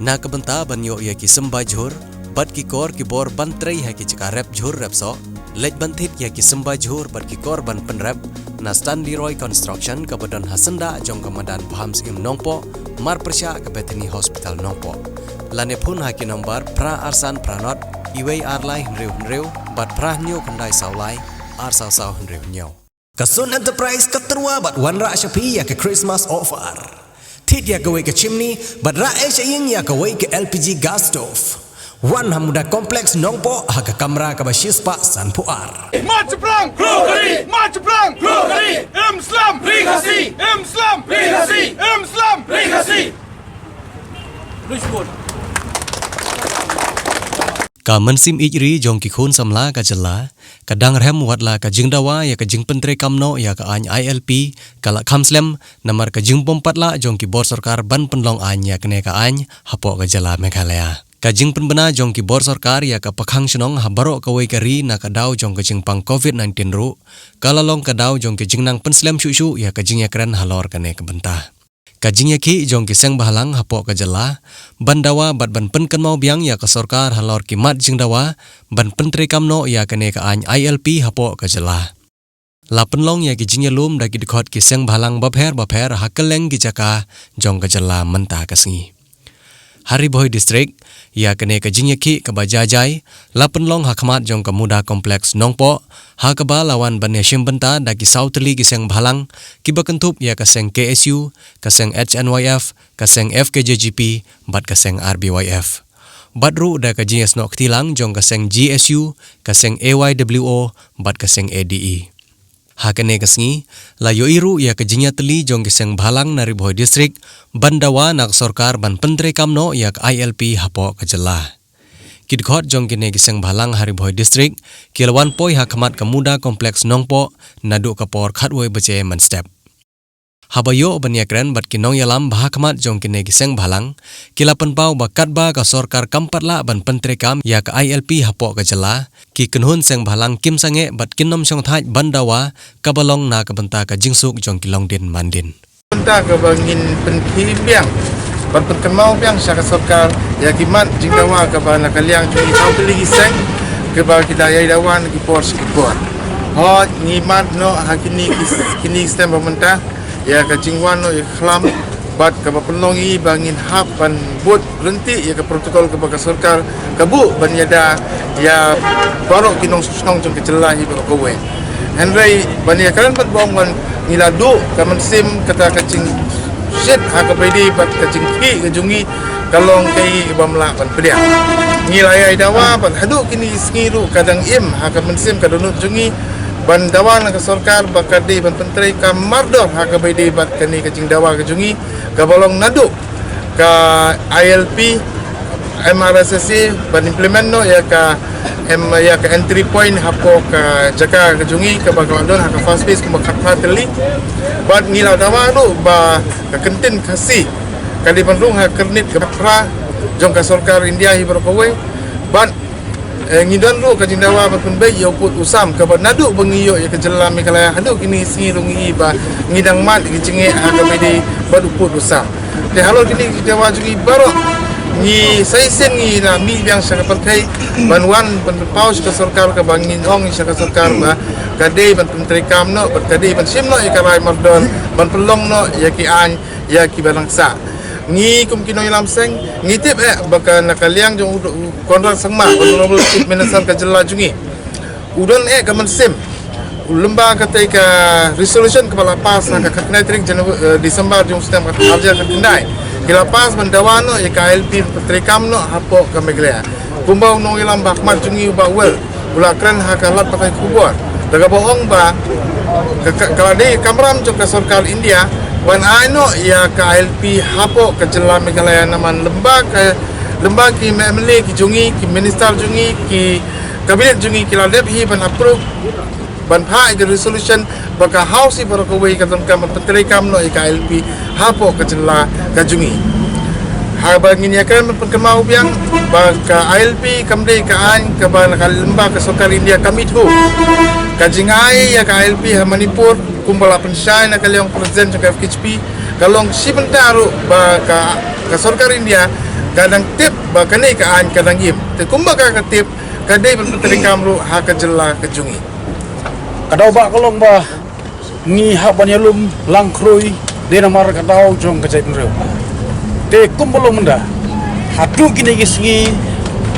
Na kebenta banyo ya ki sembah jhur, bat ki kor ki bor bantrai ha ki cika rep jhur rep so, lej bantit ya ki sembah jhur bat ki kor ban penrep, na stand Leroy Construction kebadan hasenda jong kemadan Phams im nongpo, mar persya ke Bethany Hospital nongpo. Lane pun ha ki nombar pra arsan pranot, iwei arlai henreu, bat pra nyo kendai saulai, ar sau henreu nyo. Kasun Enterprise keterua bat wanra syapi ya ke Christmas offer. Tit ya gawe ke chimney, bat rae sying ya gawe ke LPG gas stove. Wan hamuda kompleks nongpo haka kamera ka basispa san puar. Macaplang, krokari, macaplang, krokari, Islam, prikasi, Islam, prikasi, Islam, prikasi. Ka mensim ijri jong ki khun samla ka Jylla, kadang rem watla ka jing Dawa ya ka jing pentre kamno ya ka any ILP, kala khamslem namar ka jing pompatla jong ki bor sarkar ban penlong any ya kene ka any Hapoh ka Jylla Meghalaya. Ka jing penbena jong ki bor sarkar ya ka pakhang shnong habaro ka wei kari na ka daw jong ka jing pang COVID-19 ru, kala long ka daw jong ki jing nang penslem shu ya ka jing yakren halor kene ka benta. Ka Jingiakhih jong ki Sengbhalang Hapoh ka Jylla, ban Dawa bat ban penken mau Biang ya ka sarkar halor ki mat jing Dawa, ban pentre kamno ya kene ka any ILP Hapoh ka Jylla. La penlong ya ki Jingiakhih da ki dikhot ki Sengbhalang bapher hakeleng ki jaka jong ka Jylla menta kasngi. Hapoh district ya kene ka Jingiakhih ka bajajai, la penlong hakmat jong ka muda kompleks nongpo, ha ka ba lawan ban yashim benta da ki sautli ki Sengbhalang, ki bakentup ya ka seng KSU, ka seng HNYF, ka seng FKJGP, bat ka seng RBYF. Batru da ka JS nok tilang jong ka seng GSU, ka seng AYWO, bat ka seng ADE. Ha kene kasngi, la yoiru ya ka Jingiakhih jong ki Sengbhalang na Hapoh district, ban Dawa nak sarkar ban pentre kamno ya ka ILP Hapoh ka Jylla. Kidkhot jong kine ki Sengbhalang Hapoh district, kilwan poi hakmat ka muda kompleks nongpo, nadu ka por khatwoi bace man step. Habayo banyakren bat kinong yalam bahakmat jong kine ki Sengbhalang, kilapan pau bakat ba ka sarkar kampatla ban pentre kam ya ka ILP Hapoh ka Jylla, ki kenhun Sengbhalang kim sange bat kinom syong thaj ban Dawa, kabalong na kabenta ka jingsuk jong kilong din mandin. Benta ke bangin penthi Biang, bat penkenmau Biang syaka sarkar ya kimat jing Dawa ke bana kaliang jong tau teli seng ke ba kita yai dawan ki por skipor. Ho ngimat no hakini kini stem pemerintah ya ka jingwan no ikhlam bat ka penlongi bangin hap ban bot renti ya ka protokol ke baka sarkar kabu ban yada ya barok kinong susnong jong ke Jylla hi ba kowe. Henry ban ya kan bat bong ban ngiladu ka mensim kata kacing shit ha ka pedi bat kacing ki ke jungi kalong kai bamla ban pedia. Ngilaya Dawa ban hadu kini sngiru kadang im ha ka mensim ka donut jungi ban Dawa na ka sarkar bakadi ban pentre ka mardor ha ka pedi bat kani kacing Dawa ke jungi ka bolong nadu ka ILP MRSSC ban implement no ya ka entry point Hapoh ka jaka ke jungi ka bagadon ha ka fast pace ka makhatli bat ngila Dawa do ba ka kentin kasi kali bandung ha kernit ka pra jong ka sarkar India hi berkowe bat ngidon ru ka Dawa bat penbai yo put usam ka bat nadu bengiyo ya ke Jylla Meghalaya hadu kini singi rungi ba ngidang mat ki cinge ha ka bedi bat put usam de halo kini Dawa jungi baro ni saisen ni na mi Biang syaka perkai banwan penpaus ka sarkar ka bangin ong syaka sarkar ba kadai ban pentre kam no bat kadai ban sim no ya ka rai mardon ban pelong no ya ki an ya ki balangsa ni kum kinong ilam seng ngitip baka nakaliang jong kontrak sangma honorable chief minister ka Jylla jungi udon ka mensim lemba katai ka resolution kepala pas na ka knetrik Disember jong sistem ka harja ka tindai kila pas ban Dawa no ya ka ILP petrekam no Hapoh ka Meghalaya kumbau no ilam bakmat jungi ba wel ulakran ha ka lat pakai kubur daga bohong ba kalau di kamram jong ka sarkar India ban ano ya ka ILP Hapoh ka Jylla Meghalaya naman lemba ki MLA ki jungi ki minister jungi ki kabinet jungi ki ladep hi ban approve ban pha the resolution baka house i baro kowe ka kam pentre kam no ka ILP Hapoh ka Jylla ka jungi ha bangin ya kan perkemau Biang baka ILP kamde ka an ka ban ka lemba ka sarkar India kamithu ka jingai ya ka ILP ha Manipur kumbala pensai na kaliang presiden jong FKHP kalong si bentaru ba ka sarkar India kadang tip ba kanai ka an kadang im te kumba ka tip kadai ban menteri kamru ha ka Jylla ke jungi Kadau ba kolong ba ni hak banyalum langkrui de namar kadau jong kejai penreu te kumbulung menda hatu kini gisngi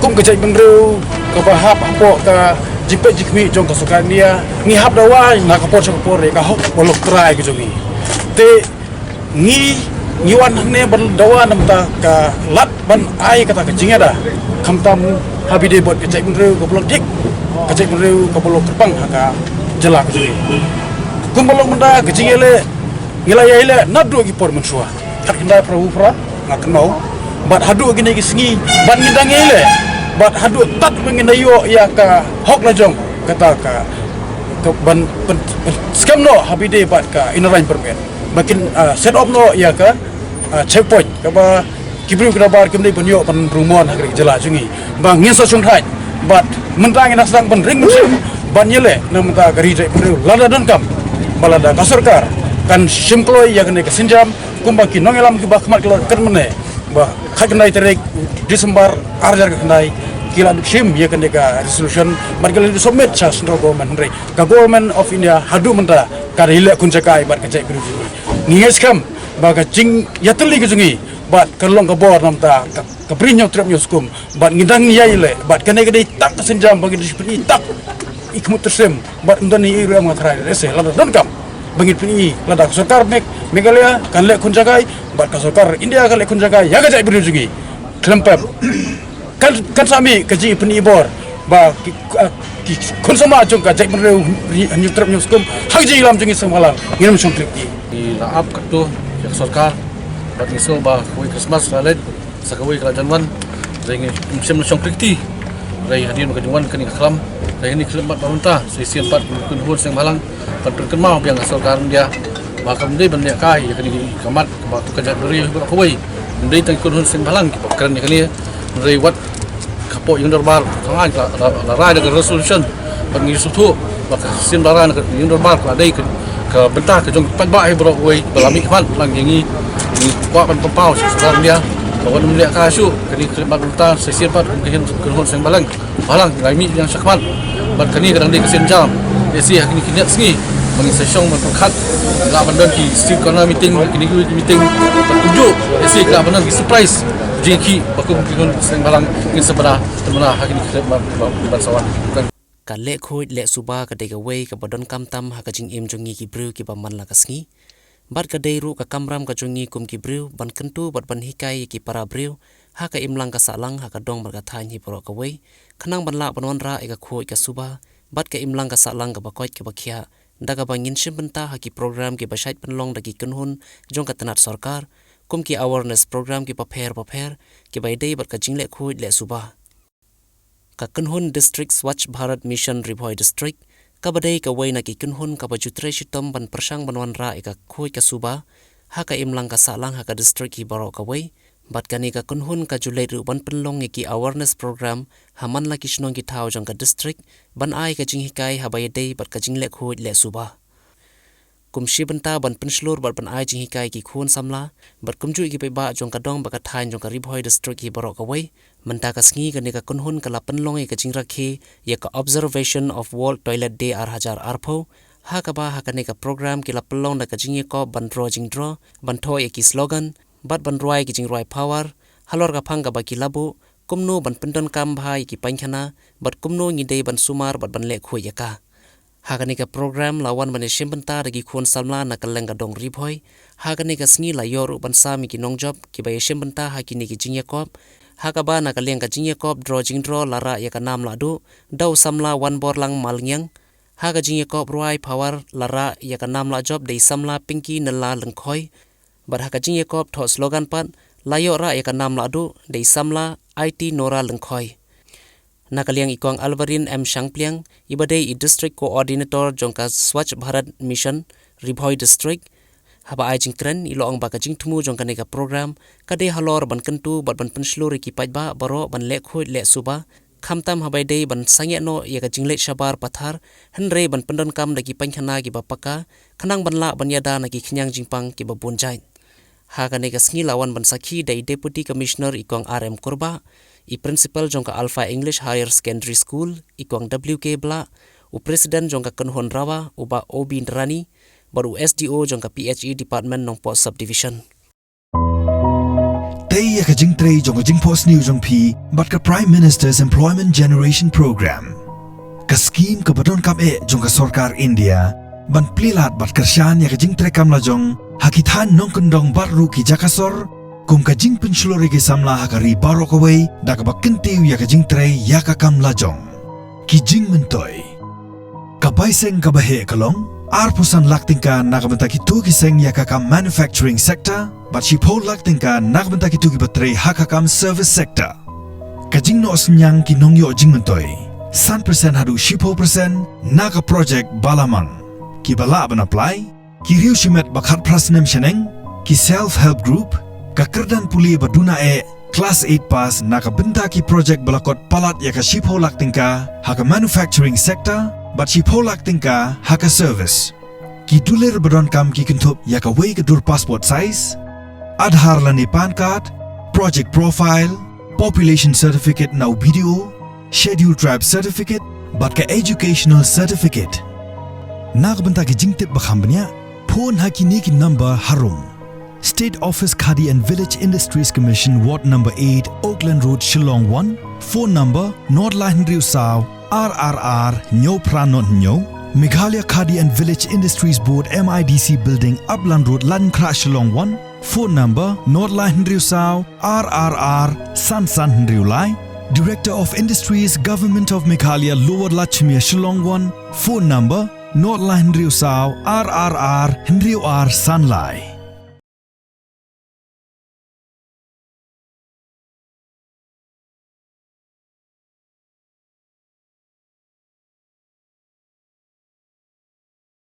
kum kejai penreu ke bahap Hapoh ka jipet jikmi jong kasukan dia ngi hap dawa na kapor kapor ka hok bolok trai ke jongi te ngi wan ne ban dawa namta ka lat ban ai kata ke jingada kamtam habide bot kejai penreu ke bolok dik kejai penreu ke bolok kerpang ka Jylla ke jongi kumbulung menda ke jingele ngilaya ile nadu gi por mensua kat kendai prahu pra ngakno bat hadu gini gisngi bat ngindang ile bat hadu tat mengendayo ya ka hok lajong kata ka ban skam no habide bat ka inarain permen makin set up no ya ka checkpoint ka ba kibru kena bar kemdai penyo pan rumon hagri Jylla jungi bang ngesa chung thai bat mentang ina sedang ban ring musim ban nyele namta gari jai peru lada dan kam balada kasurkar kan simploi ya kene kesinjam kumbaki nongelam ki bakmat kan mene bah khagnai terek Desember arjar khnai kila sim ya kene ka resolution margal submit cha central government re ka government of India hadu menta ka hile kunjakai bat kajai biru nges kam baga jing yatli ke jungi bat kalong ka bor namta ka prinyo trap nyuskum bat ngidang yaile bat kene gede tak kesinjam bagi disiplin tak ikmut tersem bat ndani iru amatrai rese lada dan kam bangit pini lada sarkar Meghalaya kan lek kunjagai bat ka sarkar India kan lek kunjagai ya gajai biru jungi klempem kan sami kaji pini bor ba kun sama jong ka jai biru nyutrap nyuskum haji lam jungi Sengbhalang ngiram songklik di laap katu ya sarkar bat iso ba kuwi Christmas lalet sakawi kerajaan wan ring musim songklik ti rai hadir makajwan kani khlam rai ni khlam pemerintah sesian pat kun hon Sengbhalang pan mau biang sarkar dia bakam dei ban kai ya kani kamat ba tu kajat beri ba kuwi dei tang kun hon Sengbhalang ki bakran kani rai wat Hapoh yang darbar tangan la rai dengan resolution bagi sutu baka sin baran yang darbar ka dei ke bentah ke jong pan ba ai bro kuwi balami kman lang yangi ni wa pan pau sarkar dia bawan melia kasu kani khidmat pemerintah sesian pat kun hon Sengbhalang balang ngai yang sakman bat kani kadang dei kesin jam esi kini kinat sengi bagi sesong berkat la bandan ki si kana meeting kini meeting tunjuk esi la bandan ki surprise Jingiakhih bakung kun Sengbhalang ngin sebara temana hakini khidmat bansawan ka le khoi le suba ka dega wei ka badon kam tam ha ka jing im jongi ki bru ki ba man la ka sngi bat ka dei ru ka kamram ka jongi kum ki bru ban kentu bat ban hikai ki para bru ha ka imlang ka salang ha ka dong bar ka thain hi pro ka wei khanang ban la banwan ra e ka khoi ka suba bat ka imlang ka salang ka ba koi ka ba khia daga bangin shimbenta ha ki program ki ba sait penlong dagi kunhun jong ka tanat sarkar kum ki awareness program ki pa pher ki ba dei bat ka jingle khoi le suba ka kunhun district Swachh Bharat mission Ribhoi district ka badai ka waina ki kunhun ka bajutre shitom ban persang banwan ra eka khoi ka suba ha ka imlang ka salang ha ka district hi baro ka wai bat kani ka kunhun ka julai ru ban penlong ki awareness program haman la kishnong ki thau jong ka district ban ai ka jinghikai ha bai dei bat ka jingle khoi le suba kumshi benta ban penslur bat ban ai jinghikai ki khun samla bat kumju ki pe ba jong ka dong ba ka thain jong ka Ribhoi district hi baro ka wai menta ka sngi ka ne ka kunhun ka la penlong e ka Jingiakhih ya ka observation of world toilet day ar hajar arpho ha ka ba ha ka ne ka program ki la penlong da ka Jingiakhih ban draw jingdraw ban tho e ki slogan bat ban roi ki jingroi power halor ka phang ka ba ki labu kumno ban pendon kam bhai ki pankhana bat kumno ngi dei ban sumar bat ban le khoi ya ka Hakani ka program lawan bane shimbenta dagi khun salmla na kalenga dong Ribhoi hakani ka sngi la yoru ban sami ki nongjob ki baye shimbenta hakini ki Jingiakhih hakaba na kalenga Jingiakhih draw lara ya ka nam la du dau samla wan bor lang malngyang haga Jingiakhih roi power lara ya ka nam la job dei samla pinki nala lengkhoi bar haka Jingiakhih tho slogan pat la yora ya ka nam la du dei samla IT nora lengkhoi Nakaliang ikong Alvarin M. Shangpliang, ibadai i District Coordinator jongka Swachh Bharat Mission, Ribhoi District, haba ai jingkren ilo ang baka jingtumu jongka nega program, kade halor ban kentu bat ban penslur ki pajba baro ban lekhoi le suba, khamtam habai dei ban sangye no ya ka jingle shabar pathar, henre ban pendon kam dagi pankhana ki bapaka, khanang ban la ban yada nagi khinyang jingpang ki babun jain. Haga nega sngi lawan bansaki dai Deputy Commissioner ikong RM Korba, i Principal jongka Alpha English Higher Secondary School ikong WK Bla, u President jongka Kenhon Rawa uba Obi Ndrani, baru SDO jongka PHE Department Nongpo Subdivision. Tay ya ka jing tray jong jing post new jong pi but ka Prime Minister's Employment Generation Program. Ka scheme ka badon kam jong ka Sarkar India ban plilat bat kersyan ya ka jing tray kam la jong hakithan nong kendong baru ki jakasor kum ka jing pensulori ki samla hakari barok away da ka bakentiu ya ka jing tray ya ka kam la jong. Ki jing mentoy. Ka baiseng ka bahe kalong arpusan laktingka nakabenta ki tu ki seng ya ka kam manufacturing sector but si pol laktingka nakabenta ki tu ki batray hakakam service sector. Kajing no senyang ki nongyo jing mentoy. 100% hadu 10% naka project balamang. Ki bala ban apply, ki riu shimet bakhat prasnem sheneng, ki self-help group, ka kerdan puli baduna class 8 pass naka benta ki project balakot palat ya ka shipho laktingka haka manufacturing sector, but shipho laktingka haka service. Ki dulir badon kam ki kentup ya ka way ka dur passport size, Aadhaar lani PAN card, project profile, population certificate now video, scheduled tribe certificate, but ka educational certificate. Nakabenta ki jingtip bakhambanya, phone hakini ki number harum. State Office Khadi and Village Industries Commission Ward number 8, Oakland Road, Shillong 1. Phone number Nordline Riu Sao, RRR, Nyo Pranon Nyo. Meghalaya Khadi and Village Industries Board MIDC Building, Upland Road, Lankra, Shillong 1. Phone number Nordline Riu Sao, RRR, San Riu Lai. Director of Industries, Government of Meghalaya, Lower Lachmia, Shillong 1. Phone number Nordline Riu Sao, RRR, Riu R, San Lai.